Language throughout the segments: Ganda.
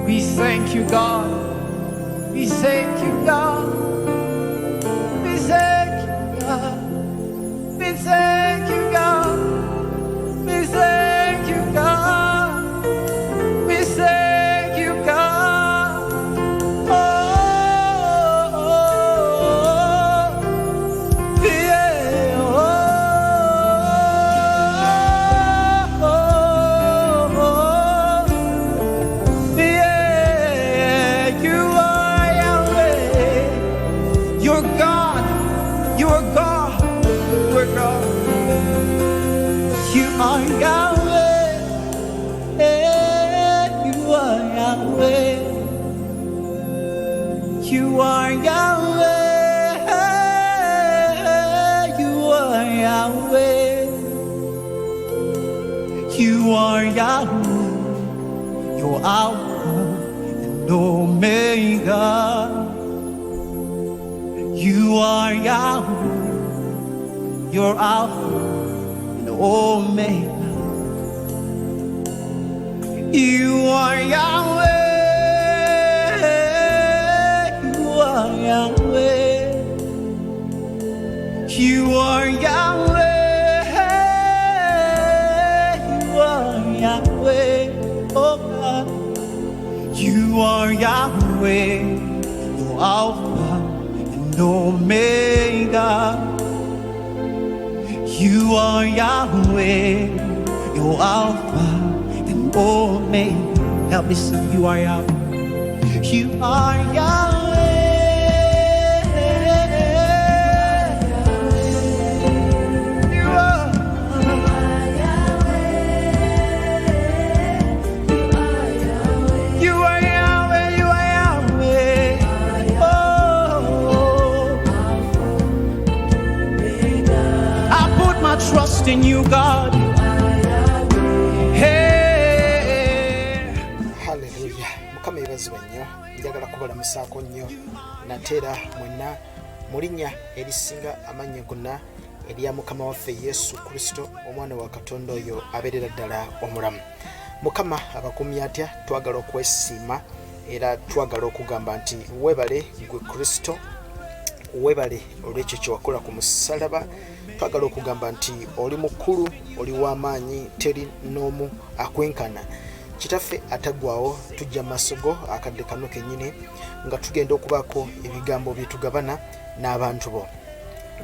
We thank you, God. We thank you, God. We thank you, God. We thank you, God. We thank you, God. We thank you, God. Oh, yeah. Yeah. You are Yahweh. You're God. You are God. We're God. You are Yahweh. You are Yahweh. You are Yahweh. You are Yahweh. You are Yahweh. You're Alpha and Omega. You are Yahweh. You're Alpha and Omega. You are Yahweh. You are Yahweh. You are Yahweh. You are Yahweh. Oh God. You are Yahweh. You're Alpha and Omega. You are Yahweh. You're Alpha and Omega. Help me sing. You are Yahweh. You are Yahweh. You are Yahweh. You are Yahweh. You are Yahweh. Oh, I put my trust in you, God. Hallelujah. Mukama ebazibwa nnyo. Njagala kubalamusaako nnyo nateera mwenna mu linnya erisinga amannya gonna erya Mukama waffe Yesu Kristo, omwana wa Katonda oyo abeerera ddala omulamu. Mukama abakumya atya, twagala okwesiima era twagala okugamba nti weebale gwe Kristo, weebale olw'ekyo kye wakola ku musalaba. Twagala okugamba nti oli mukulu, oli w'amaanyi, teri n'omu akwenkana. Kitaffe ataggwawo, tujja masogo akadde kano kennyini nga tugenda okubaako ebigambo byetugabana n'abantu bo.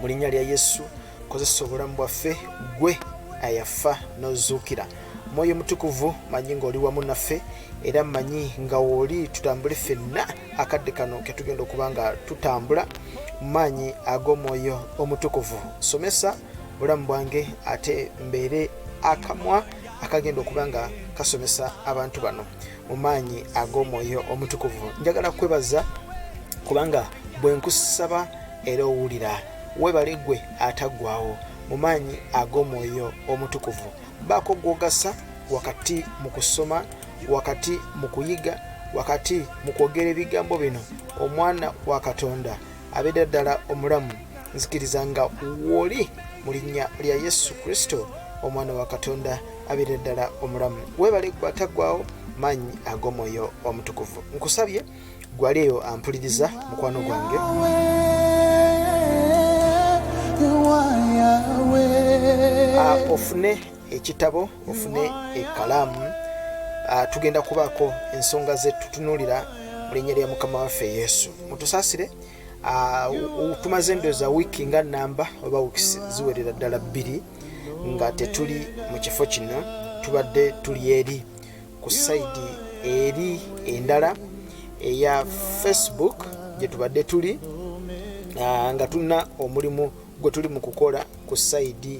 Mu linnya lya Yesu, kozesa obulamu bwaffe, gwe ayafa n'ozuukira. Mwoyo Mutukuvu, manyi ng'oli wamu naffe era manyi nga woli tutambule ffenna akadde kano ke tugenda okuba nga tutambula mu maanyi ag'Omwoyo Omutukuvu. Somesa bulamu bwange ate mbeere akamwa akagenda okuba nga kasomesa abantu bano mu maanyi ag'Omwoyo Omutukuvu. Njagala kwebaza kubanga bwe nkusaba era owulira. Weebale gwe ataggwawo mu maanyi ag'Omwoyo Omutukuvu. Baako gw'ogasa wakati mu kusoma, wakati mu kuyiga, wakati mu kwogera ebigambo bino. Omwana wa Katonda abeera ddala omulamu. Nzikiriza nga woli mu linnya lya Yesu Kristo, omwana wa Katonda abeera ddala omulamu. Weebale gwe ataggwawo maanyi ag'Omwoyo Omutukuvu. Nkusabye gwaleeyo ampuliriza mukwano gwange. Ofune ekitabo, ofune ekkalaamu. Tugenda kubaako ensonga ze tutunuulira mu linnya lya Mukama waffe Yesu. Mutusaasire. Tumaze endowooza wiiki nga nnamba oba wiiki ziwerera ddala 2 nga tetuli mu kifo kino. Tubadde tuli eri ku sayidi eri endala eya Facebook gye tubadde tuli nga tulina omulimu gwe tuli mu kukola ku sayidi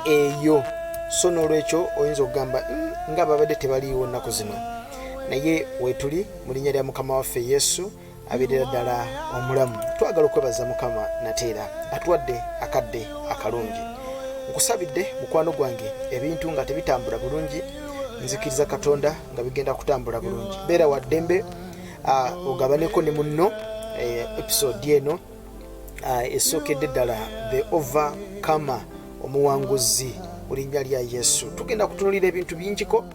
eyo. So n'olwekyo oyinza okugamba nga babadde tebaliiwo nnaku zino, naye weetuli mu linnya lya Mukama waffe Yesu abeerera ddala omulamu. Twagala okwebaza Mukama nateera atuwadde akadde akalungi. Nkusabidde mukwano gwange ebintu nga tebitambula bulungi, nzikiriza Katonda nga bigenda kutambula bulungi. Beera wa ddembe, ogabaneko ne munno episode eno esookedde ddala The Overcomer, Omuwanguzi mu linnya lya Yesu. Tugenda kutunulira ebintu bingiko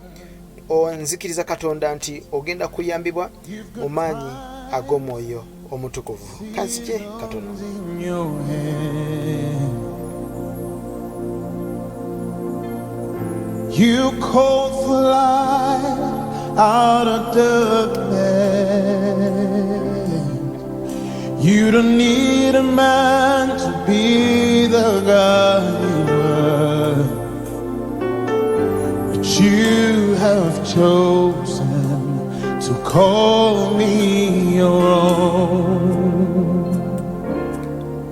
onzikiriza Katonda nti ogenda kuyambibwa mu maanyi ag'Omwoyo Omutukuvu. Kanzije katono. You call for light out of darkness. You don't need a man to be the God you were, but you have chosen to call me your own.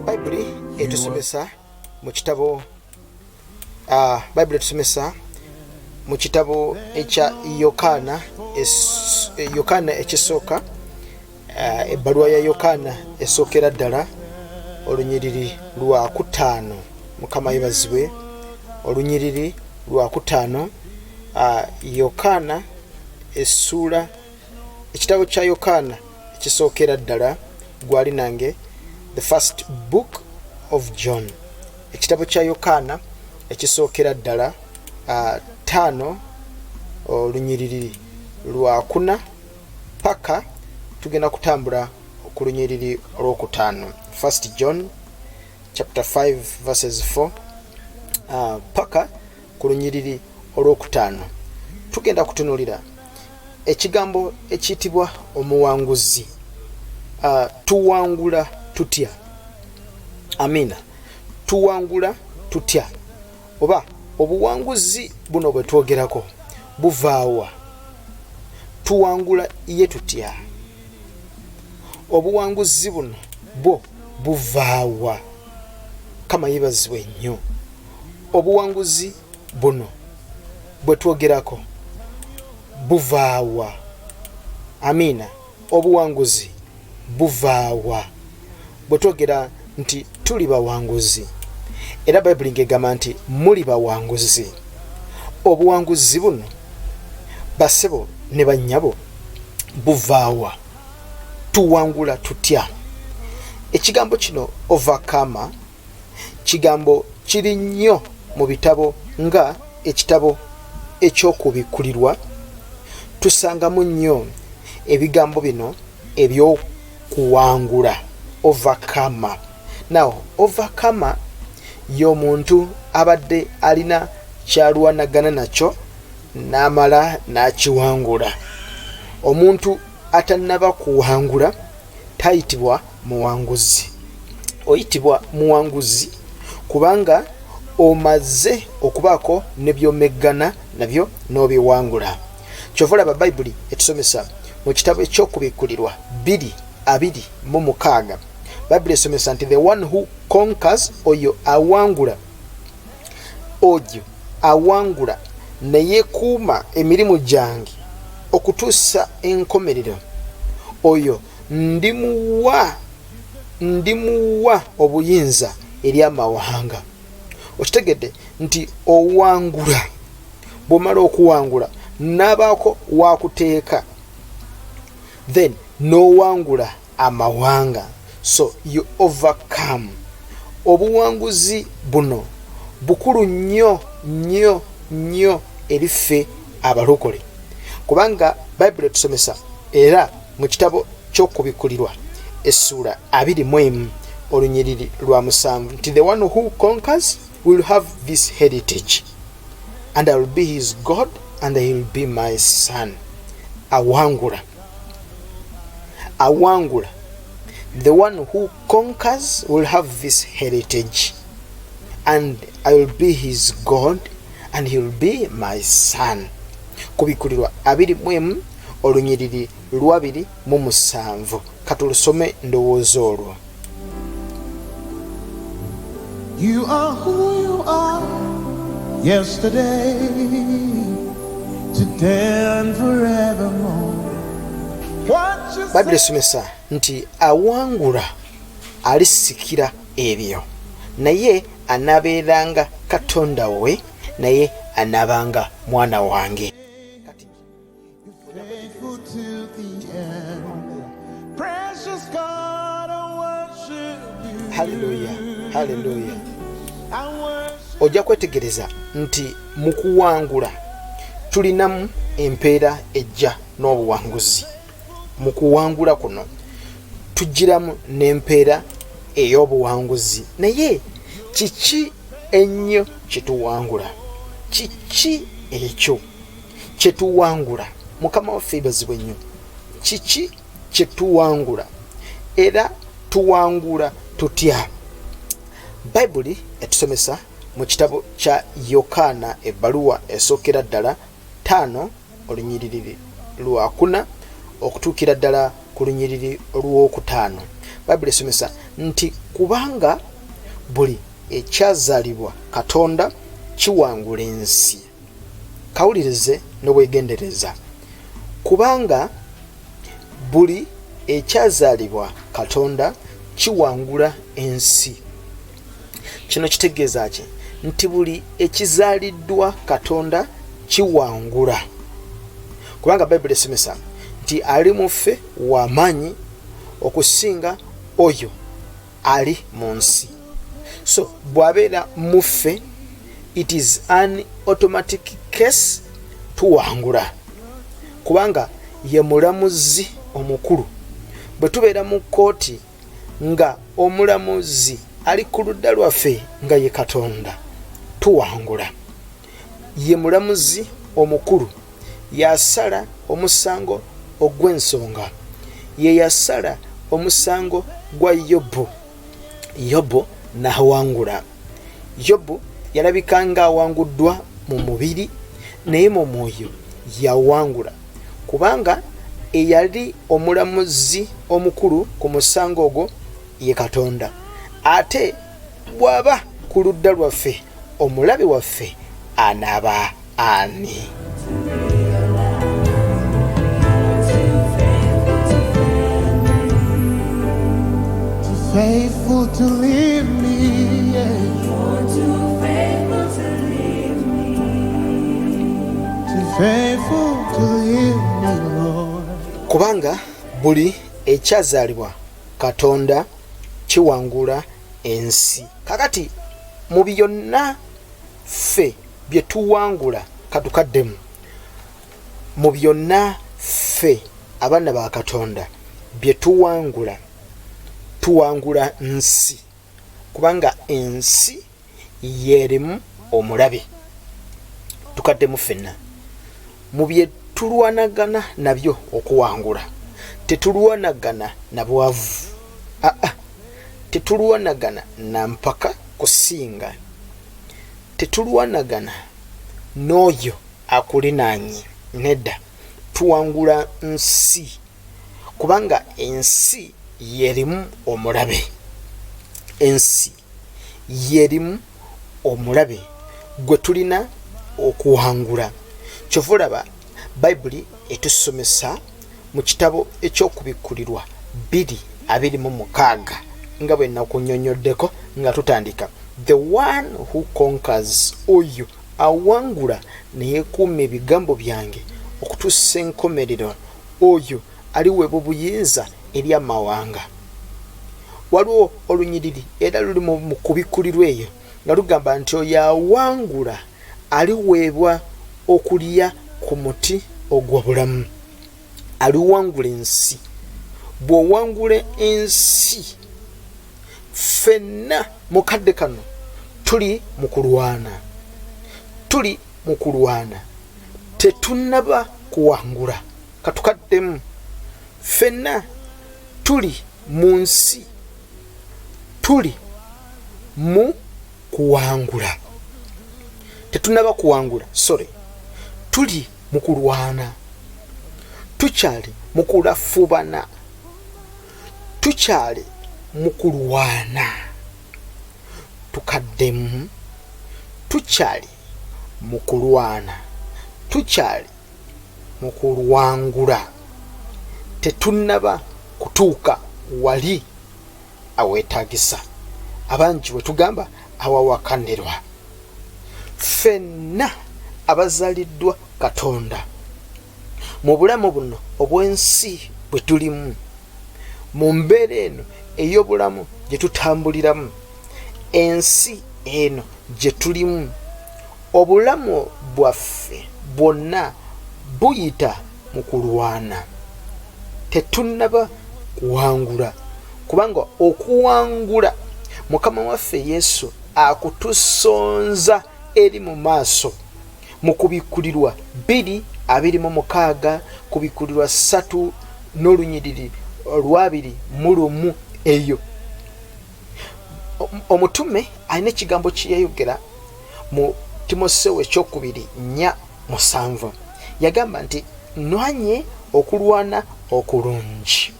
Bible etusomesa mu kitabo Bible etusomesa mu kitabo ekya Yokaana ekisooka, ebbaluwa ya Yokaana esookera ddala olunyiriri lwa 5. Mukama yebazibwe. Olunyiriri lwa 5, Yokaana essuula, ekitabo kya Yokaana ekisookera ddala, gwali nange, the first book of John. Ekitabo kya Yokaana ekisookera ddala 5 olunyiriri lwa 4 paka tugenda kutambula ku lunyiriri olw'okutaano. 1 John chapter 5 verses 4 paka ku lunyiriri olw'okutaano. Tugenda kutunulira ekigambo ekiyitibwa omuwanguzi. Tuwangula tutya? Amina. Tuwangula tutya? Oba obuwanguzi buno bwe twogerako buvaawa? Tuwangula ye tutya? Obuwanguzi buno bwo buvaawa? Kama yebazibwe nnyo. Obuwanguzi buno bwe twogerako buvaawa? Amina. Obuwanguzi buvaawa? Bwe twogera nti tuli bawanguzi, era Bayibuli ng'egamba nti muli bawanguzi. Obuwanguzi buno basebo ne bannyabo buvaawa? Tuwangula tutya? Ekigambo kino overcomer kigambo kiri nnyo mu bitabo nga ekitabo eky'okubikkulirwa. Tusangamu nnyo ebigambo bino eby'okuwangula, overcomer. Now overcomer y'omuntu abadde alina kyalwanagana nakyo n'amala n'akiwangula. Omuntu atannaba kuwangula tayitibwa muwanguzi. Oyitibwa muwanguzi kubanga omaze okubaako ne byomeggana nabyo n'obiwangula. Kyova olaba Bayibuli etusomesa mu kitabo eky'okubikkulirwa 2:26. Bayibuli esomesa nti the one who conquers, oyo awangula ne yeekuuma emirimu gyange okutuusa enkomerero, oyo ndimuwa obuyinza eri amawanga. Okitegedde nti owangula, bw'omala okuwangula n'abaako wakuteeka, then n'owangula amawanga. So you overcome. Obuwanguzi buno bukulu nnyo erife abalokole, kubanga Bayibuli etusomesa era mu kitabo ky'okubikkulirwa essuula 21 olunyiriri lwa 7 nti the one who conquers will have this heritage, and I will be his God and he will be my son. Awangula. The one who conquers will have this heritage, and I will be his God and he will be my son. Kubikkulirwa 21 olunyiriri lwa 2:7. Katulusome ndowooza olwo. You are who you are, yesterday, today and forevermore. Bayibuli esomesa nti awangula alisikira ebyo, naye anabeeranga Katonda we, naye anabanga mwana wange. Hallelujah. Ojja kwetegereza nti mu kuwangula tulinamu empeera ejja n'obuwanguzi. Mu kuwangula kuno tugiramu n'empeera ey'obuwanguzi. Naye kiki ennyo kyetuwangula? Kiki ekyo kyetuwangula? Mukama waffe yeebazibwe nnyo. Kiki kyetuwangula era tuwangula tutya? Bayibuli etusomesa mu kitabo kya Yokaana ebbaluwa esookera ddala 5 olunyiriri lwa 4 okutuukira ddala ku lunyiriri lw'okutaano. Bayibuli esomesa nti kubanga buli ekyazaalibwa Katonda kiwangula ensi. Kawulirize n'obwegendereza. Kubanga buli ekyazaalibwa Katonda kiwangula ensi. Kino kitegeeza ki? Nti buli ekizaaliddwa Katonda kiwangula. Kubanga Bayibuli esomesa nti ali mu ffe w'amaanyi okusinga oyo ali mu nsi. So bw'abeera mu ffe, it is an automatic case tuwangula. Kubanga ye mulamuzi omukulu. Bwe tubeera mu kkooti nga omulamuzi ali ku ludda lwaffe nga ye Katonda, tuwangula. Ye mulamuzi omukulu yasala omusango ogw'ensonga. Ye yasala omusango gwa Yobu. Yobu n'awangula. Yobu yalabika nga awanguddwa mu mubiri, naye mu mwoyo yawangula. Kubanga eyali omulamuzi omukulu ku musango ogwo ye Katonda. Ate bw'aba ku ludda lwaffe, omulabe waffe anaaba ani? Faithful to leave me, yeah. You're too faithful to leave me. Too faithful to leave me, Lord. Kubanga buli ekyazaalibwa Katonda kiwangula ensi. Kakati mu byonna ffe bye tuwangula katukaddemu. Mu byonna ffe abaana ba Katonda bye tuwangula, tuwangula nsi. Kubanga ensi yeerimu omulabe. Tukaddemu ffenna. Mu bye tulwanagana nabyo okuwangula, tetulwanagana na bwavu. Tetulwanagana na mpaka kusinga. Tetulwanagana n'oyo akulinaanye. Nedda, tuwangula nsi. Kubanga ensi yeerimu omulabe. Ensi yeerimu omulabe gwe tulina okuwangula. Kyova olaba Bayibuli etusomesa mu kitabo eky'okubikkulirwa 2:26 nga bwe nakunnyonnyoddeko nga tutandika. The one who conquers, oyo awangula ne yeekuuma ebigambo byange okutuusa enkomerero, oyo aliweebwa obuyinza eri amawanga. Waliwo olunyiriri era luli mu kubikkulirwa eyo nga lugamba nti oyo awangula aliweebwa okulya ku muti ogw'obulamu. Aliwangula ensi. Bw'owangula ensi, ffenna mu kadde kano tuli mu kulwana. Tuli mu kulwana. Tetunnaba kuwangula. Katukaddemu. Ffenna tuli mu nsi. Tuli mu kuwangula. Tetunnaba kuwangula. Sorry. Tuli mu kulwana. Tukyali mu kulafubana. Tukyali mu kulwana. Tukaddemu. Tukyali mu kulwana. Tukyali mu kulwangula. Tetunnaba kutuuka wali aweetaagisa. Abangi bwe tugamba awawakanirwa. Ffenna abazaaliddwa Katonda mu bulamu buno obw'ensi bwe tulimu, mu mbeera eno ey'obulamu gye tutambuliramu, ensi eno gye tulimu, obulamu bwaffe bwonna buyita mu kulwana. Tetunnaba kuwangula, kubanga okuwangula Mukama waffe Yesu akutusonza eri mu maaso. Mu Kubikkulirwa 2:26, Kubikkulirwa 3:21 eyo omutume alina ekigambo kye yayogera mu Timoseewo 2:4-7. Yagamba nti nwanye okulwana okulungi.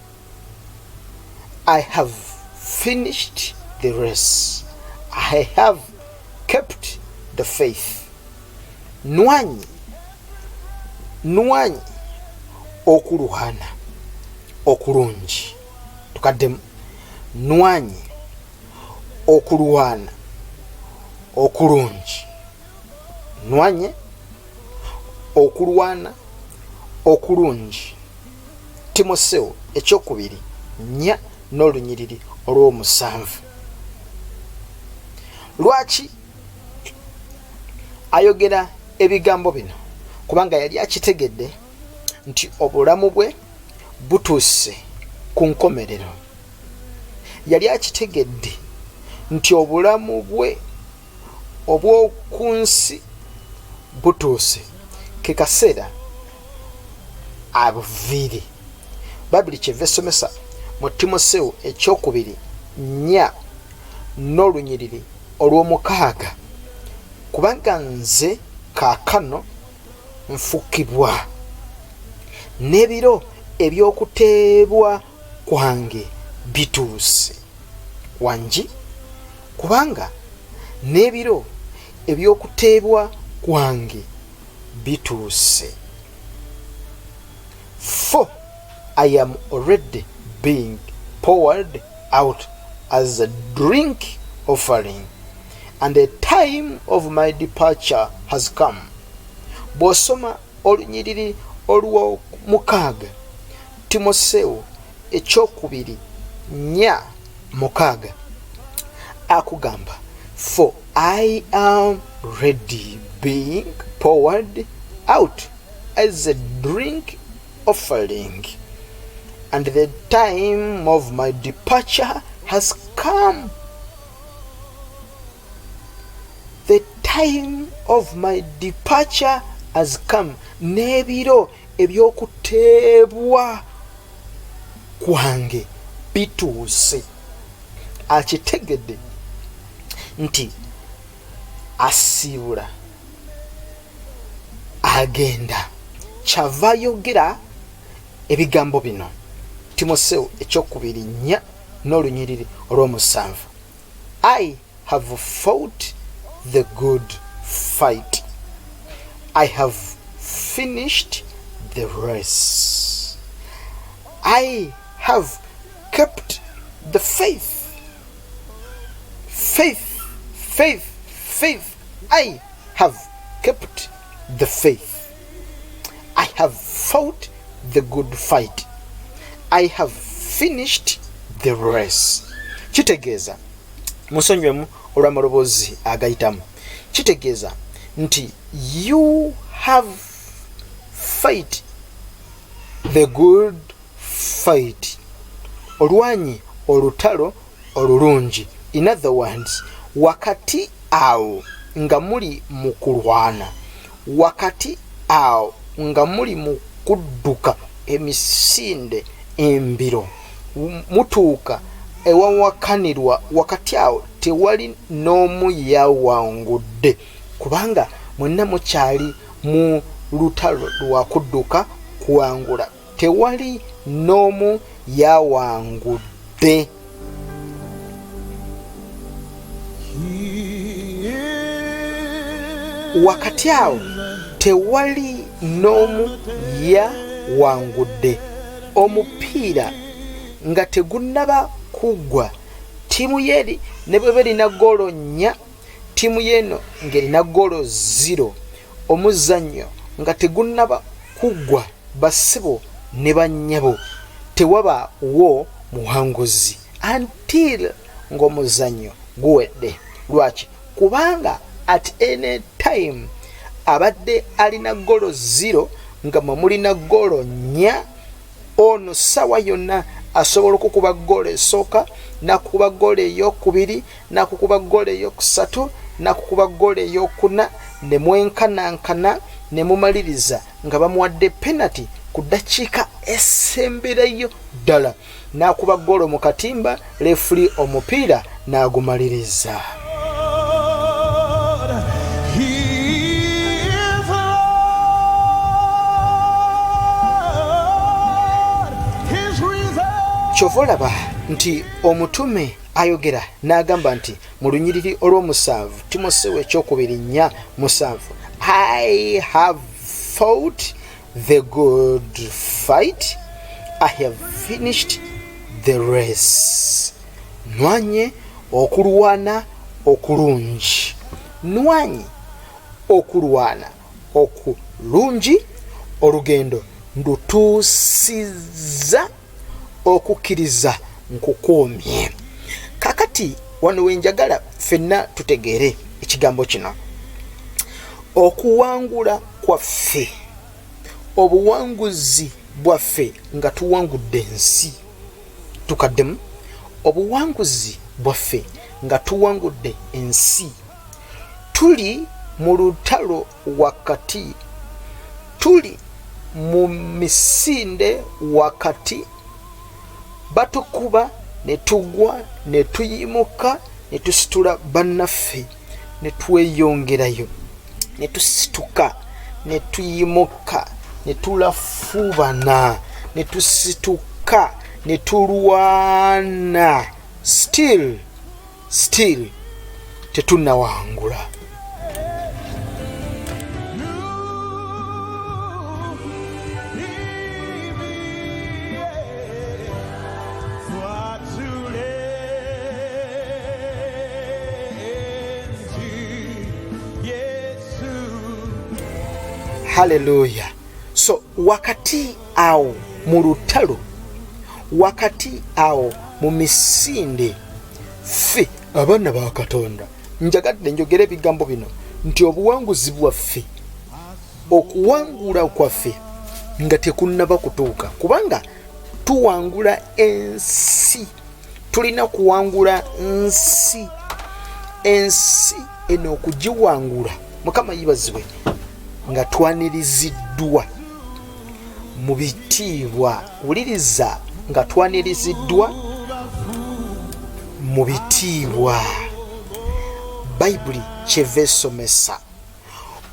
I have finished the race. I have kept the faith. Nwanye okulwana okulungi. Tukaddemu. Nwanye okulwana okulungi. Nwanye okulwana okulungi. Timoseewo 2:4-7. Lwaki ayogera ebigambo bino? Kubanga yali akitegedde nti obulamu bwe butuuse ku nkomerero. Yali akitegedde nti obulamu bwe obw'oku nsi butuuse. Ke kaseera abuviire. Babuli kyeva esomesa mu Timoseewo 2:4-6, kubanga nze kaakano nfukibwa n'ebiro eby'okuteebwa kwange bituuse. Wangi, kubanga n'ebiro eby'okuteebwa kwange bituuse. For I am already being poured out as a drink offering, and the time of my departure has come. Bw'osoma olunyiriri olw'omukaaga, Timoseewo 2:4-6, akugamba, for I am ready being poured out as a drink offering, and the time of my departure has come. The time of my departure has come. N'ebiro eby'okuteebwa kwange bituuse. Akitegedde nti asiibula agenda. Kyava ayogera ebigambo bino. Timoseewo 2:4-7. I have fought the good fight. I have finished the race. I have kept the faith. Faith. I have kept the faith. I have fought the good fight. I have finished the race. Kitegeeza, musonywemu olw'amaloboozi agayitamu, kitegeeza nti you have fight the good fight. Olwanyi olutalo olulungi. In other words, wakati awo nga muli mu kulwana, wakati awo nga muli mu kudduka emisinde embiro, mutuuka ewawakanirwa, wakati awo tewali n'omu yawangudde, kubanga mwenna mukyali mu lutalo lwa kudduka kuwangula. Tewali n'omu yawangudde. Wakati awo tewali n'omu yawangudde. Omupiira nga tegunnaba kuggwa, tiimu yeri ne bwe berina goolo 4, tiimu yeno ng'erina goolo 0, omuzannyo nga tegunnaba kuggwa, bassebo ne bannyabo, tewabaawo muwanguzi until ng'omuzannyo guwedde. Lwaki? Kubanga at any time abadde alina golo 0 nga mwe mulina golo 4, ono sawa yonna asobola okukuba golo esooka, nakukuba golo ey'okubiri, nakukuba golo ey'okusatu, nakukuba golo ey'okuna, ne mwenkanankana ne mumaliriza nga bamuwadde penalty ku ddakiika esemberayo ddala, nakuba golo mu katimba, refuli omupiira n'agumaliriza. Kyova olaba nti omutume ayogera n'agamba nti mu lunyiriri olw'omusanvu, Timoseewo ekyokubiri 4:7, I have fought the good fight, I have finished the race. Nwanye okulwana okulungi, nwanye okulwana okulungi, olugendo ndutuusiza, okukkiriza nkukuumye. Kakati wano wenjagala ffenna tutegeere ekigambo kino. Okuwangula kwaffe, obuwanguzi bwaffe nga tuwangudde ensi. Tukaddemu, obuwanguzi bwaffe nga tuwangudde ensi. Tuli mu lutalo wakati, tuli mu misinde wakati, batukuba ne tugwa ne tuyimuka ne tusitula bannaffe ne tweyongerayo, ne tusituka ne tuyimuka ne tulafuubana ne tusituka ne tulwana, still tetunnawangula. Hallelujah. So wakati awo mu lutalo, wakati awo mu misinde, ffe abaana ba Katonda njagadde njogera ebigambo bino nti obuwanguzi bwaffe, okuwangula kwaffe nga tekunnaba kutuuka, kubanga tuwangula ensi, tulina kuwangula nsi. Ensi eno okugiwangula, Mukama yibazibwe, nga twaniriziddwa mu bitiibwa. Wuliriza, nga twaniriziddwa mu bitiibwa. Bayibuli kyeva esomesa.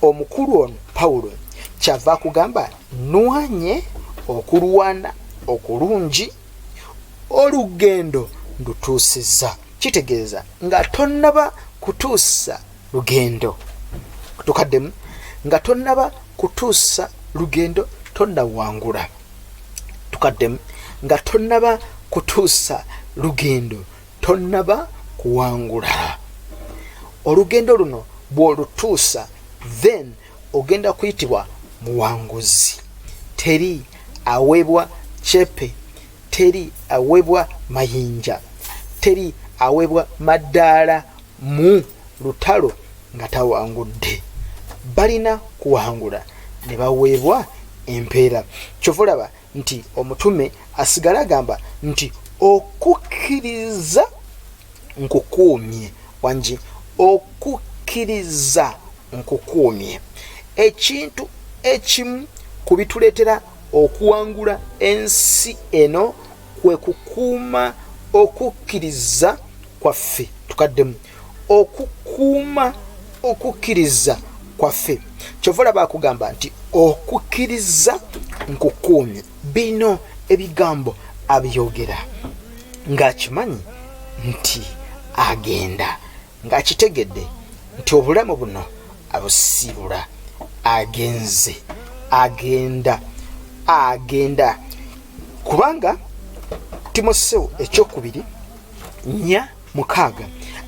Omukulu ono Pawulo kyava kugamba nwanye okulwana okulungi, olugendo ndutuusiza. Kitegeeza nga tonnaba kutuusa lugendo. Tukaddemu, nga tonnaba kutuusa lugendo tonnawangula. Tukaddemu, nga tonnaba kutuusa lugendo tonnaba kuwangula. Olugendo luno bw'olutuusa, then ogenda kuyitibwa muwanguzi. Teri aweebwa cepe, teri aweebwa mayinja, teri aweebwa maddaala mu lutalo nga tawangudde. Balina kuwangula ne baweebwa empeera. Kyova olaba nti omutume asigala agamba nti okukkiriza nkukuumye. Wangi, okukkiriza nkukuumye. Ekintu ekimu ku bituleetera okuwangula ensi eno kwe kukuuma okukkiriza kwaffe. Tukaddemu, okukuuma okukkiriza kwaffe. Kyova olaba akugamba nti okukkiriza nkukuumye. Bino ebigambo abyogera ng'akimanyi nti agenda, ng'akitegedde nti obulamu buno abusibula. Agenze, agenda. Kubanga Timoseewo ekyokubiri 4:6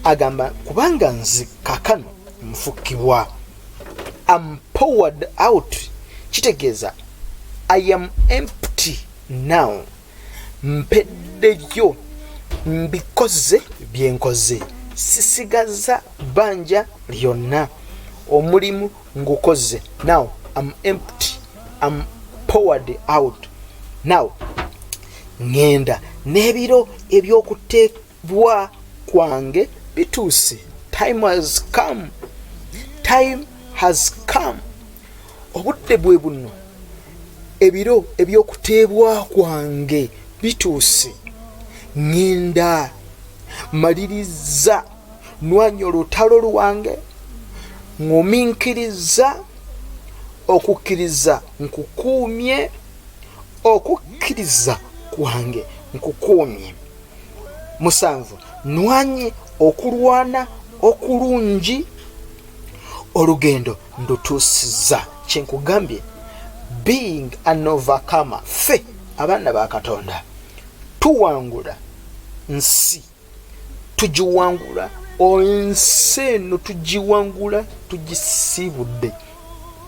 agamba, kubanga nze kakano nfukibwa, I'm poured out. Kitegeeza I am empty now. Mpeddeyo, mbikoze byenkoze, sisigaza bbanja lyonna. omulimu ngukoze. Now I'm empty, I'm poured out. Now ngenda n'ebiro ebyokuteebwa kwange bituuse. Time has come, time has come. Obudde bwe buno, ebiro ebyokuteebwa kwange bituuse. Ngenda maliriza nwanya olutalo lwange, ngumiikiriza okukkiriza nkukuumye, okukkiriza kwange nkukuumye. 7 nwanye okulwana okulungi, olugendo ndutuusiza. Kyenkugambye, being an overcomer, ffe abaana ba Katonda tuwangula nsi, tugiwangula. Ensi eno tugiwangula tugisiibudde.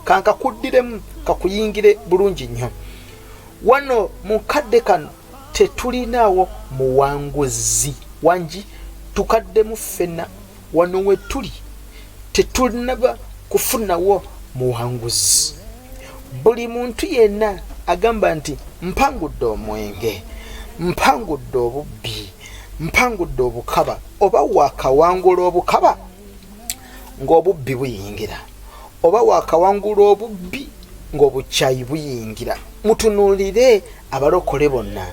Kankakuddiremu kakuyingire bulungi nnyo. Wano mu kadde kano tetulinaawo muwanguzi. Wangi tukaddemu ffenna. Wano we tuli tetulinaba kufunawo muwanguzi. Buli muntu yenna agamba nti mpangudde omwenge, mpangudde obubbi, mpangudde obukaba, oba wakawangula obukaba ng'obubbi buyingira, oba wakawangula obubbi ng'obukyayi buyingira. Mutunuulire abalokole bonna.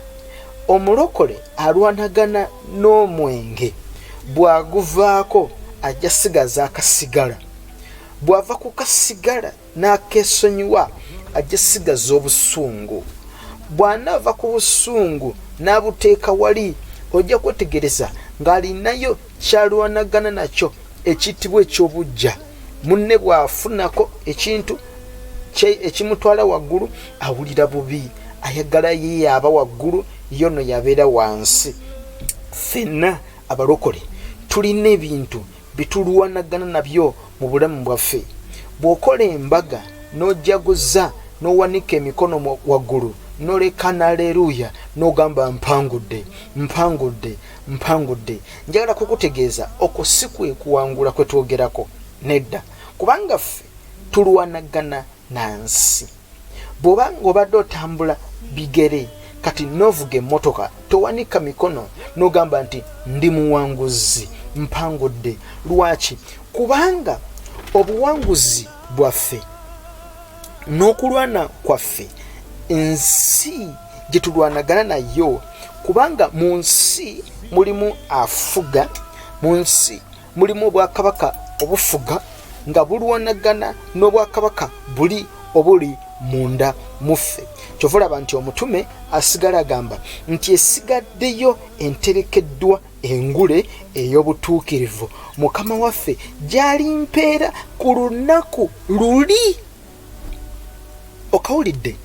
Omulokole alwanagana n'omwenge, bw'aguvaako ajja sigaza akasigala. Bw'ava ku kasigala n'akeesonyiwa ajja sigaza obusungu. Bw'anaava ku busungu n'abuteeka wali, ojja kwetegereza ng'alinayo kyalwanagana nakyo ekiyitibwa eky'obujja. Munne bw'afunako ekintu ekimutwala waggulu awulira bubi, ayagala ye aba waggulu, yono yabeera wansi. Ffenna abalokole tulina ebintu bitulwanagana nabyo mu bulamu bwaffe. Bw'okola embaga n'ojaguza n'owanika emikono waggulu n'oleka n'aleluya n'ogamba mpangudde, mpangudde, mpangudde. Njagala kukutegeeza okwo si kwe kuwangula kwe twogerako. Nedda, kubanga ffe tulwanagana na nsi. Bw'oba ng'obadde otambula bigere, kati n'ovuga emmotoka, towanika mikono n'ogamba nti ndi muwanguzi, mpangudde. Lwaki? Kubanga obuwanguzi bwaffe n'okulwana kwaffe, ensi gye tulwanagana nayo. Kubanga mu nsi mulimu afuga, mu nsi mulimu obwakabaka obufuga nga bulwanagana n'obwakabaka buli obuli munda muffe. Kyova olaba nti omutume asigala agamba nti esigaddeyo enterekeddwa engule ey'obutuukirivu, Mukama waffe gy'alimpeera ku lunaku luli. Okawulidde?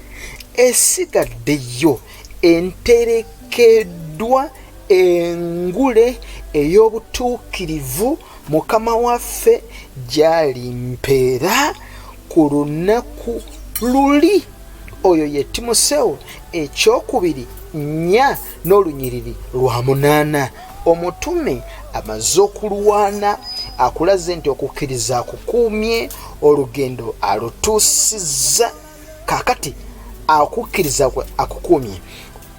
Esigaddeyo enterekeddwa engule ey'obutuukirivu, Mukama waffe gy'alimpeera ku lunaku luli. Oyo ye Timoseewo ekyokubiri 4 n'olunyiriri lwa 8. Omutume amaze okulwana akulaze nti okukkiriza akukuumye, olugendo alutuusizza. Kaakati akukkiriza kwe akukuumye,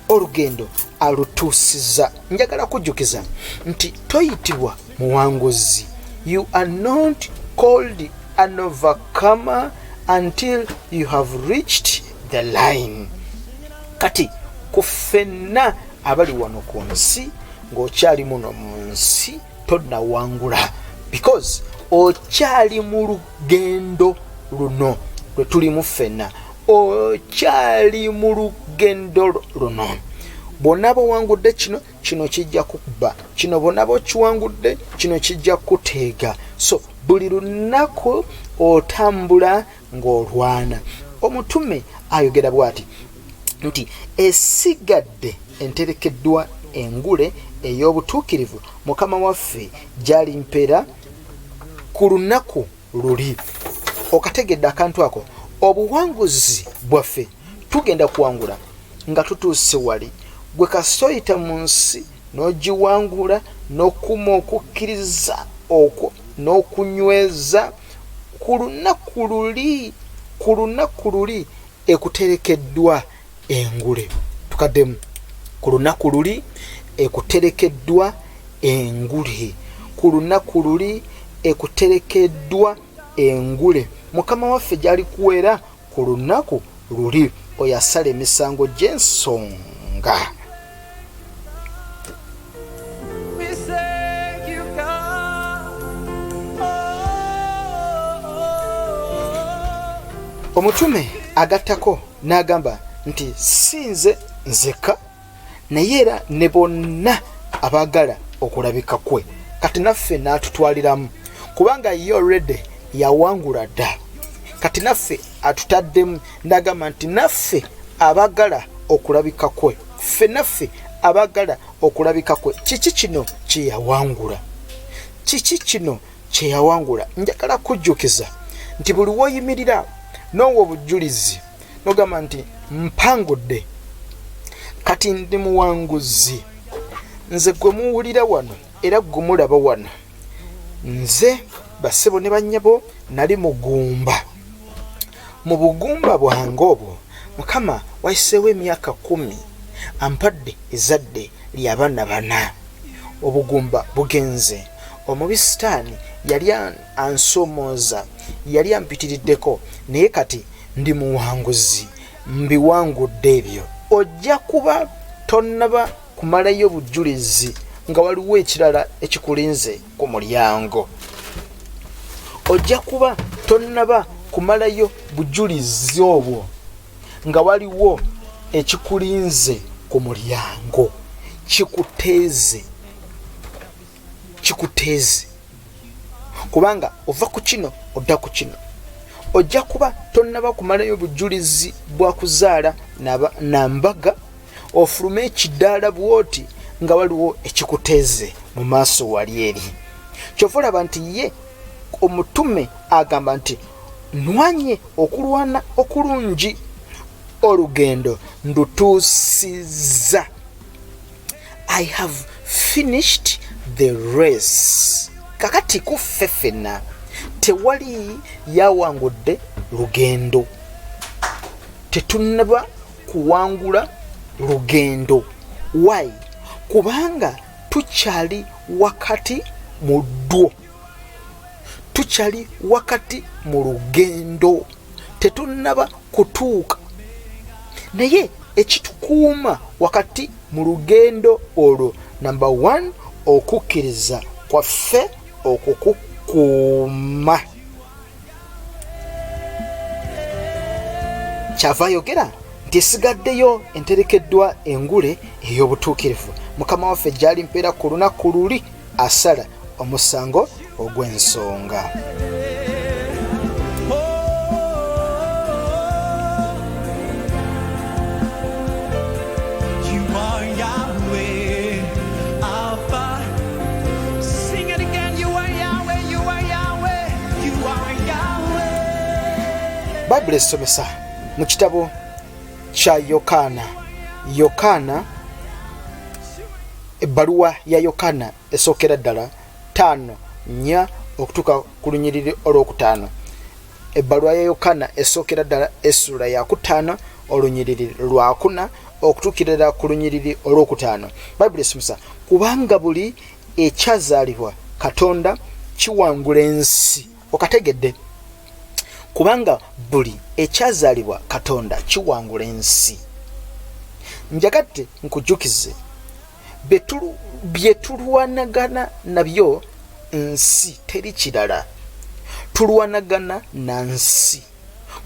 olugendo alutuusizza. Njagala kujjukiza nti toyitibwa muwanguzi. You are not called an overcomer until you have reached the line. Kati kufenna abali wano ku nsi, ng'okyali muno mu nsi tonnawangula, because okyali mu lugendo luno lwe tulimu ffenna. Okyali mu lugendo luno. Bonna bawangudde kino, kino kijja kukuba. Kino bonna bokiwangudde, kino kijja kuteega. So buli lunaku otambula ng'olwana. Omutume ayogera bw'ati nti esigadde enterekeddwa engule ey'obutuukirivu, Mukama waffe gy'alimpeera ku lunaku luli. Okategedde akantu ako. Obuwanguzi bwaffe tugenda kuwangula nga tutuuse wali. Gwe kasitoyita mu nsi n'ogiwangula n'okuma okukkiriza okwo n'okunyweza ku lunaku luli ekuterekeddwa engule. Tukaddemu. Ku lunaku luli ekuterekeddwa engule. Ku lunaku luli ekuterekeddwa engule. Mukama waffe gyali kuwera ku lunaku luli oyasala emisango gy'ensonga. We thank you, God. Omutume agattako n'agamba nti si nze nzekka naye era ne bonna abaagala okulabika kwe. Kati naffe n'atutwaliramu kubanga ye already yawangula dda. Kati naffe atutaddemu n'agamba nti naffe abaagala okulabika kwe, ffe naffe abaagala okulabika kwe. Kiki kino kye yawangula? Kiki kino kye yawangula? Njagala kujjukiza nti buli w'oyimirira n'owa obujulizi n'ogamba nti mpangudde, kati ndi muwanguzi, nze gwe muwulira wano era gwe mulaba wano, nze bassebo ne bannyabo nali mugumba. Mu bugumba bwange obwo Mukama wayiseewo emyaka 10 ampadde ezadde ly'abaana 4. Obugumba bugenze, omubi Sitaani yali ansomooza, yali ampitiriddeko, naye kati ndi muwanguzi, mbiwangudde ebyo. Ojja kuba tonnaba kumalayo bujulizi nga waliwo ekirala ekikulinze ku mulyango. Ojja kuba tonnaba kumalayo bujulizi obwo nga waliwo ekikulinze ku mulyango. Kikuteeze kubanga ova ku kino odda ku kino. Ojja kuba tonnaba kumalayo bujulizi bwa kuzaala na mbaga, ofulume ekidaala bwoti nga waliwo ekikuteeze mu maaso wali eri. Kyova olaba nti ye omutume agamba nti nwanye okulwana okulungi, olugendo ndutuusizza. I have finished the race. Kakati kuffe ffenna tewali yawangudde lugendo, tetunnaba kuwangula lugendo. Why? Kubanga tukyali wakati mu ddwo, tukyali wakati mu lugendo, tetunnaba kutuuka. Naye ekitukuuma wakati mu lugendo olwo, number 1, okukkiriza kwaffe okukukuuma. Kyava ayogera nti esigaddeyo enterekeddwa engule ey'obutuukirivu. Mukama waffe gyali mpeera ku lunaku luli asala omusango ogw'ensonga. You are Yahweh, Alpha. Sing it again. You are Yahweh, you are Yahweh, you are Yahweh. Bayibuli esomesa mu kitabo kya Yokaana, ebbaluwa ya Yokaana esookera ddala 5:4 okutuuka ku lunyiriri olwokutaano. Ebbaluwa ya Yokaana esookera ddala essula ya 5 olunyiriri lwa 4 okutuukirira ku lunyiriri olwokutaano. Bayibuli esomesa, kubanga buli ekyazaalibwa Katonda kiwangula ensi. Okategedde? Kubanga buli ekyazaalibwa Katonda kiwangula ensi. Njagadde nkujjukize bye tulwanagana nabyo nsi, teri kirala. Tulwanagana na nsi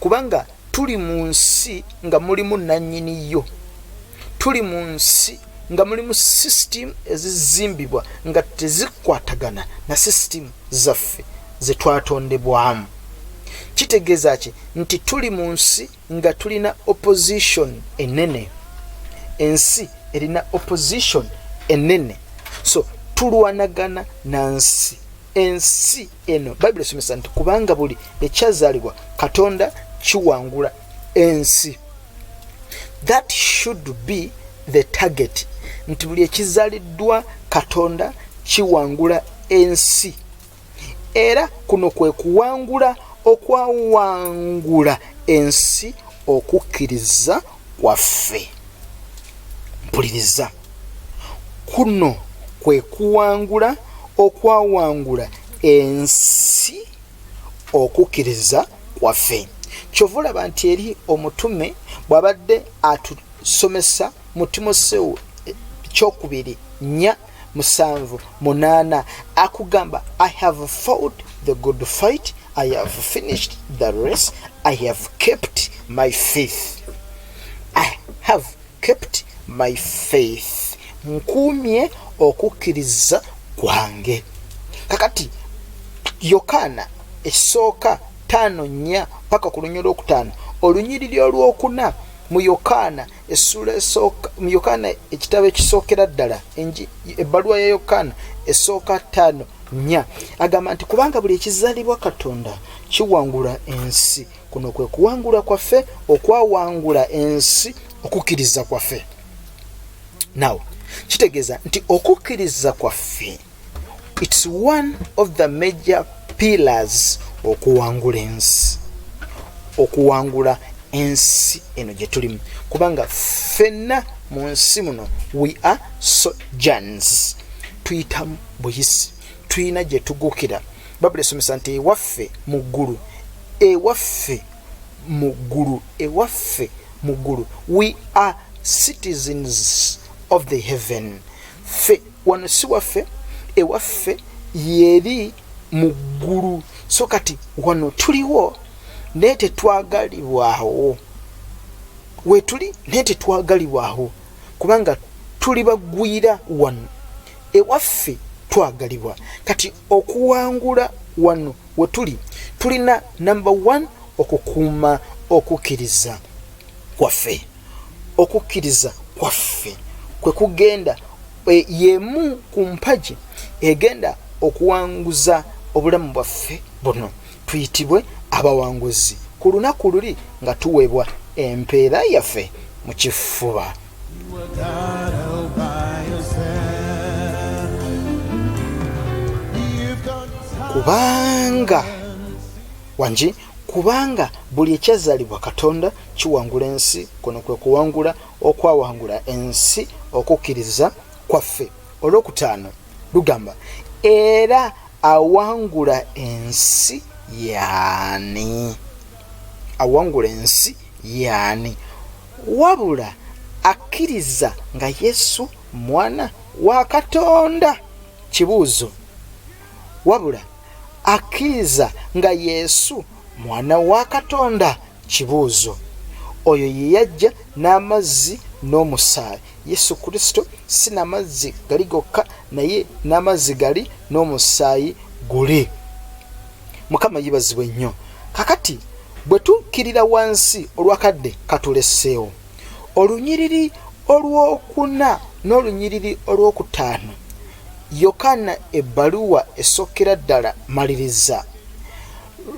kubanga tuli mu nsi nga mulimu nannyini yo. Tuli mu nsi nga mulimu system ezizimbibwa nga tezikwatagana na system zaffe ze twatondebwamu. Kitegeeza ki? Nti tuli mu nsi nga tulina opposition enene. Ensi erina opposition enene. So tulwanagana na nsi. Ensi eno Bayibuli esomesa nti kubanga buli ekyazaalibwa Katonda kiwangula ensi. That should be the target. Nti buli ekizaaliddwa Katonda kiwangula ensi. Era kuno kwe kuwangula okwawangula ensi okukkiriza kwaffe. Mpuliriza, kuno kwe kuwangula okwawangula ensi okukkiriza kwaffe. Kyova olaba nti eri omutume bw'abadde atusomesa mu Timoseewo 2:4-7 akugamba, I have fought the good fight, I have finished the race, I have kept my faith. I have kept my faith. Nkuumye okukkiriza kwange. Kakati Yokaana esooka 5:4 paka ku lunyiri olwokutaano, olunyiriri olwokuna mu Yokaana essula esooka, mu Yokaana ekitabo ekisookera ddala, ebbaluwa ya Yokaana esooka 5:4 agamba nti kubanga buli ekizaalibwa Katonda kiwangula ensi. Kuno kwe kuwangula kwaffe okwawangula ensi okukkiriza kwaffe. Now kitegeeza nti okukkiriza kwaffe, it's one of the major pillars okuwangula ensi. Okuwangula ensi eno gye tulimu, kubanga ffenna mu nsi muno we are sojourners. Tuyitamu buyisi, tuyina gye tugukira. Bayibuli esomesa nti ewaffe mu ggulu, ewaffe mu ggulu, ewaffe mu ggulu, we are citizens of the heaven. Ffe wano si waffe, ewaffe yeri mu ggulu. So kati wano tuliwo naye tetwagalibwawo, wetuli naye tetwagalibwawo, kubanga tuli bagwira wano. Ewaffe twagalibwa. Kati okuwangula wano wetuli, tulina number 1 okukuuma okukkiriza kwaffe. Okukkiriza kwaffe kwe kugenda yemu ku mpagi egenda okuwanguza obulamu bwaffe buno, tuyitibwe abawanguzi ku lunaku luli nga tuweebwa empeera yaffe mu kifuba. Kubanga wangi, kubanga buli ekyazaalibwa Katonda kiwangula ensi. Kuno kwe kuwangula okwawangula ensi okukkiriza kwaffe. Olwokutaano lugamba, era awangula ensi yaani? Awangula ensi yaani? Wabula akkiriza nga Yesu mwana wa Katonda. Kibuuzo, wabula akkiriza nga Yesu mwana wa Katonda? Kibuuzo. Oyo ye yajja n'amazzi n'omusaayi. Yesu Kristo si n'amazzi gali gokka, naye n'amazzi gali n'omusaayi guli. Mukama yibazibwe nnyo. Kakati bwe tukkirira wansi olwakadde katuleseewo, olunyiriri olwokuna n'olunyiriri olwokutaano, Yokaana ebbaluwa esookera ddala maliriza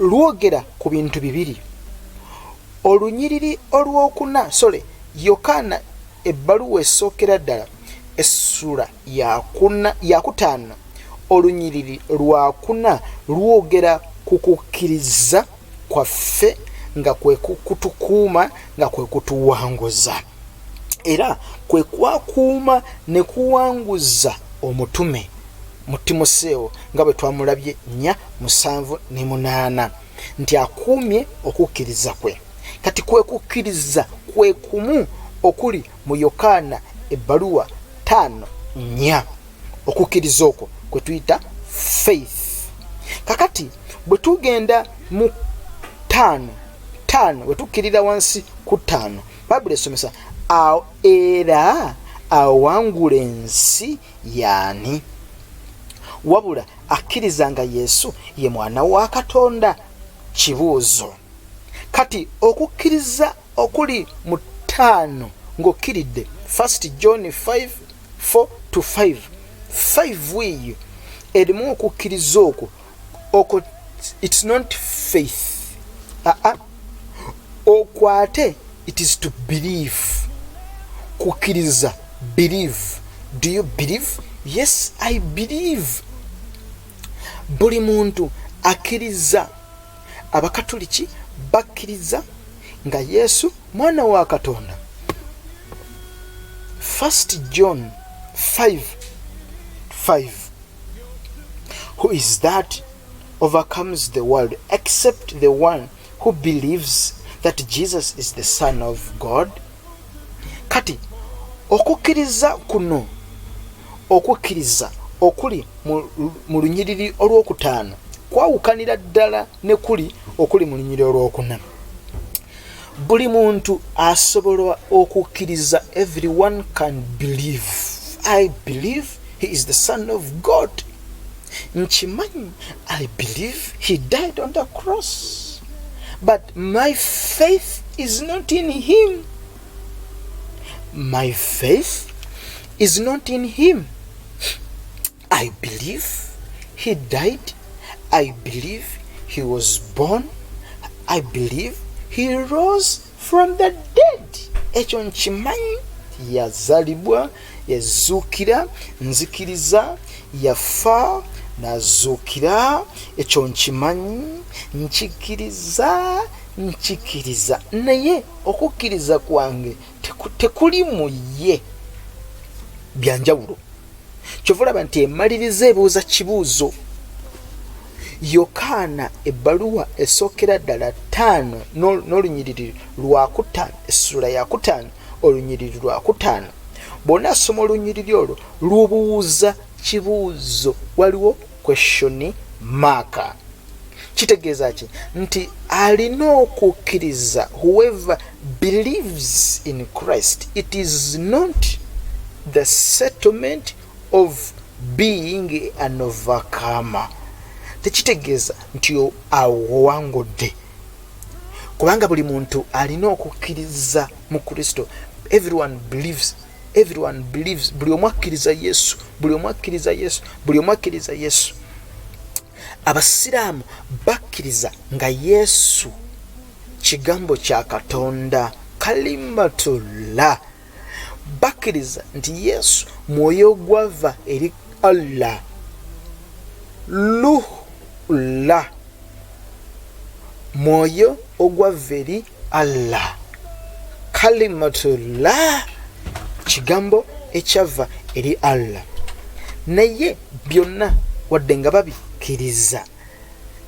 lwogera ku bintu bibiri. Olunyiriri olwokuna, Yokaana ebbaluwa esookera ddala essula yakutaano, olunyiriri lwakuna lwogera ku kukkiriza kwaffe nga kwe kutukuuma, nga kwe kutuwanguza, era kwe kwakuuma ne kuwanguza omutume mu Timoseewo nga bwe twamulabye 4:7-8 nti akuumye okukkiriza kwe. Kati kwe kukkiriza kwe kumu okuli mu Yokaana ebbaluwa 5:4. Okukkiriza okwo kwe tuyita faith. Kakati bwe tugenda mu 5 bwe tukkirira wansi ku 5, Bayibuli esomesa era awangula ensi yaani? Wabula akkiriza nga Yesu ye mwana wa Katonda. Kibuuzo, kati okukkiriza okuli mu 5 ng'okkiridde 1 John 5:4-5, 5 weeyo erimu okukkiriza okwo it's not faith. Okwate it is to believe. Kukkiriza, believe. Do you believe? Yes, I believe. Buli muntu akkiriza abakatoliki bakkiriza nga Yesu mwana wa Katonda. 1 John 5:5, who is that overcomes the world except the one who believes that Jesus is the Son of God. Kati okukkiriza kuno, okukkiriza okuli mu lunyiriri olwokutaano kwawukanira ddala ne kuli okuli mu lunyiriri olwokuna. Buli muntu asobola okukkiriza. Everyone can believe. I believe he is the Son of God. Nchimanyi, I believe he died on the cross, but my faith is not in him. My faith is not in him. I believe he died. I believe he was born. I believe he rose from the dead. Ekyo nkimanyi, yazalibwa, yazuukira, nzikiriza, yafa, nazuukira. Ekyo nkimanyi, nkikiriza. Naye okukkiriza kwange tekuli mu ye, byanjawulo. Kyova olaba nti emaliriza ebuuza kibuuzo. Yokaana ebbaluwa esookera ddala 5 n'olunyiriri lwa 5, essula ya 5 olunyiriri lwa 5. Bw'ona asoma olunyiriri olwo lubuuza kibuuzo, waliwo question mark. Kitegeeza ki? Nti alina okukkiriza. Whoever believes in Christ, it is not the settlement of being an overcomer. Tekitegeeza nti awangudde, kubanga buli muntu alina okukkiriza mu Kristo. Everyone believes. Buli omu akkiriza Yesu. Abasiraamu bakkiriza nga Yesu kigambo kya Katonda, kalimatullah. Bakkiriza nti Yesu mwoyo gwava eri Allah, ruhullah, mwoyo ogwava eri Allah, kalimatullah, kigambo ekyava eri Allah. Naye byonna wadde nga babikkiriza,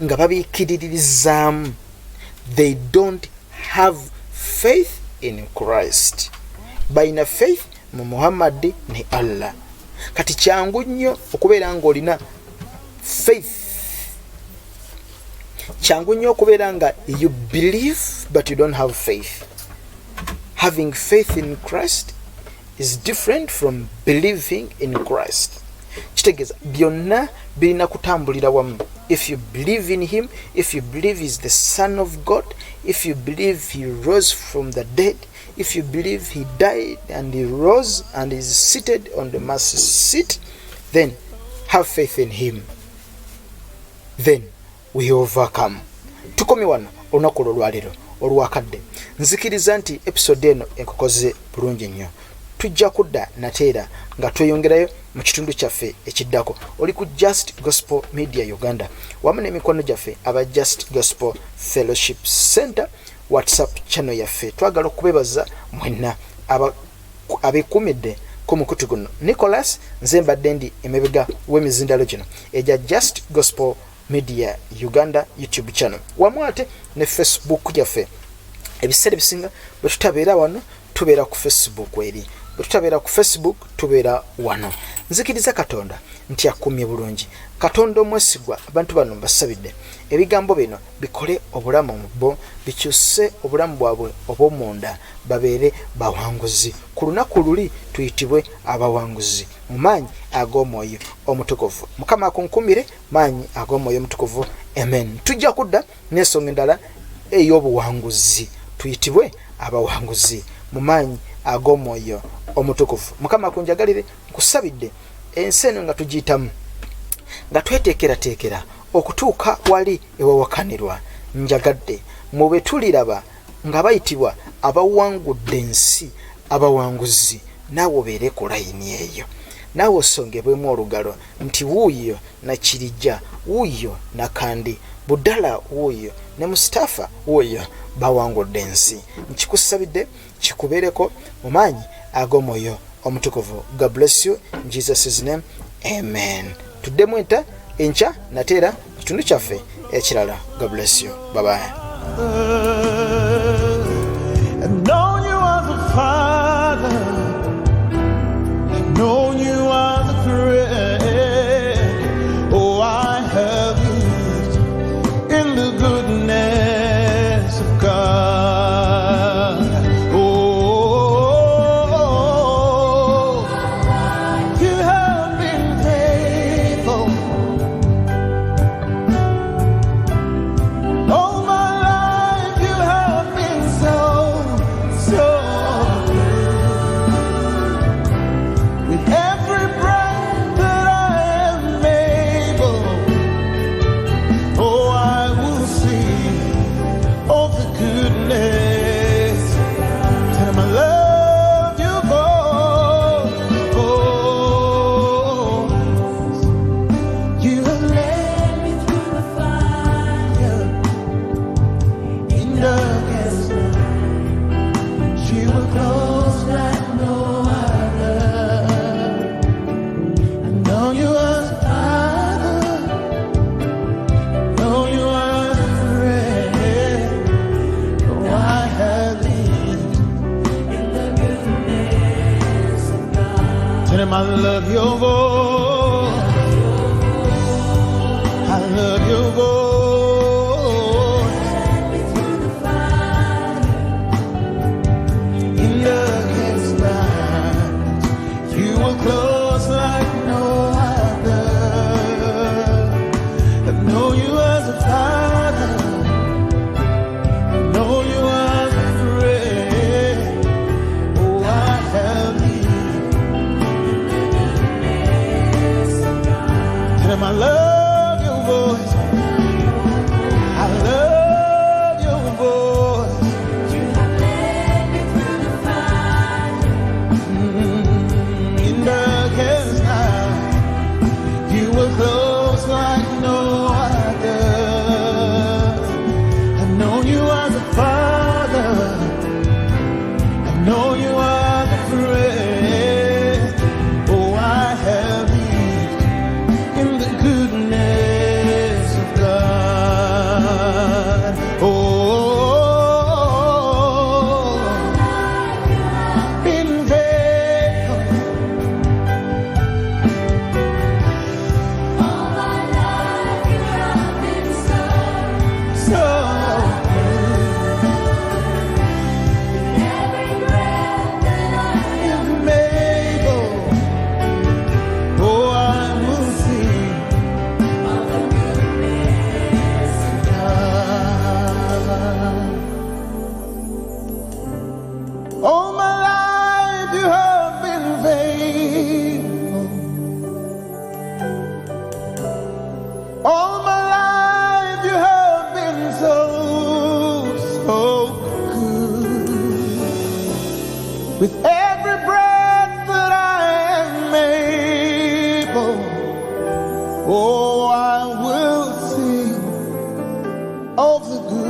nga babikiririzaamu, they don't have faith in Christ. Balina faith mu Muhammad ne Allah. Kati kyangu nnyo okubeera ng'olina faith. Kyangu nnyo okubeera nga you believe but you don't have faith. Having faith in Christ is different from believing in Christ. Kitegeeza byonna birina kutambulira wamu. If you believe in him, if you believe he's the Son of God, if you believe he rose from the dead, if you believe he died and he rose and is seated on the mercy seat, then have faith in him. Then we overcome. Tukomi wano olunaku olwaleero olwakadde. Nzikiriza nti episode eno enkokoze bulungi nnyo. Tujja kudda nateera nga tweyongerayo mu kitundu kyaffe ekiddako. Oli ku Just Gospel Media Uganda wamu n'emikono gyaffe aba Just Gospel Fellowship Center WhatsApp channel yaffe. Twagala okubebaza mwenna abekumidde ku mukutu guno. Nicholas nze mbadde ndi emabega w'emizindalo gino eja Just Gospel Media Uganda YouTube channel wamu ate ne Facebook yaffe. Ebiseera ebisinga bwe tutabeera wano tubeera ku Facebook eri, bwe tutabeera ku Facebook tubeera wano. Nzikiriza Katonda nti akumye bulungi. Katonda omwesigwa abantu bano mbasabidde ebigambo bino bikole obulamu mu bo, bikyuse obulamu bwabwe obw'omunda, babeere bawanguzi. Ku lunaku luli tuyitibwe abawanguzi mu maanyi ag'omwoyo omutukuvu. Mukama akunkumire maanyi ag'omwoyo omutukuvu. Amen. Tujja kudda n'ensonga endala ey'obuwanguzi, tuyitibwe abawanguzi mu maanyi ag'omwoyo omutukuvu. Mukama akunjagalire, nkusabidde ensi eno nga tugiyitamu nga tweteekerateekera okutuuka wali ewawakanirwa. Njagadde mu be tuliraba nga bayitibwa abawangudde ensi, abawanguzi, naawe obeere ku layini eyo. naawe osongebwemu olugalo nti wuuyo Nakirijja, wuuyo Nakandi, Budala wuuyo ne Mustafa wuuyo bawangudde ensi. Nkikusabidde kikubeereko mu maanyi ag'omwoyo omutukuvu. God bless you in Jesus' name, amen. Tuddemu enta enkya nateera kitundu kyaffe ekirala. God bless you, bye bye. I've known you as a father, I've known you as a friend. Oh, I have lived in the goodness of God. Oh, you have been faithful. All my life you have been so good. With every breath that I am able, oh, I will sing of the goodness. Tell him I love you, God. Oh, you have led me through the fire in darkest night. You were close like no other. I know you as a father, know you as a friend. Oh, I have lived in the goodness of God. Tell him I love your voice. I love your voice. In darkest night, you were close like no other. I know you as a father, I know you as a friend. Oh, I have lived. Tell him I love your voice. I love your voice. In darkest night, you were close like no other. I know you as a father, I know you as a friend. Oh, I have lived in the goodness of God. Oh, been faithful. All my life you have been so So every breath that I am am able. Oh, I will sing of the goodness of God. All my life you have been faithful. All my life you have been so good. With every breath that I am able, oh, I will sing of the good.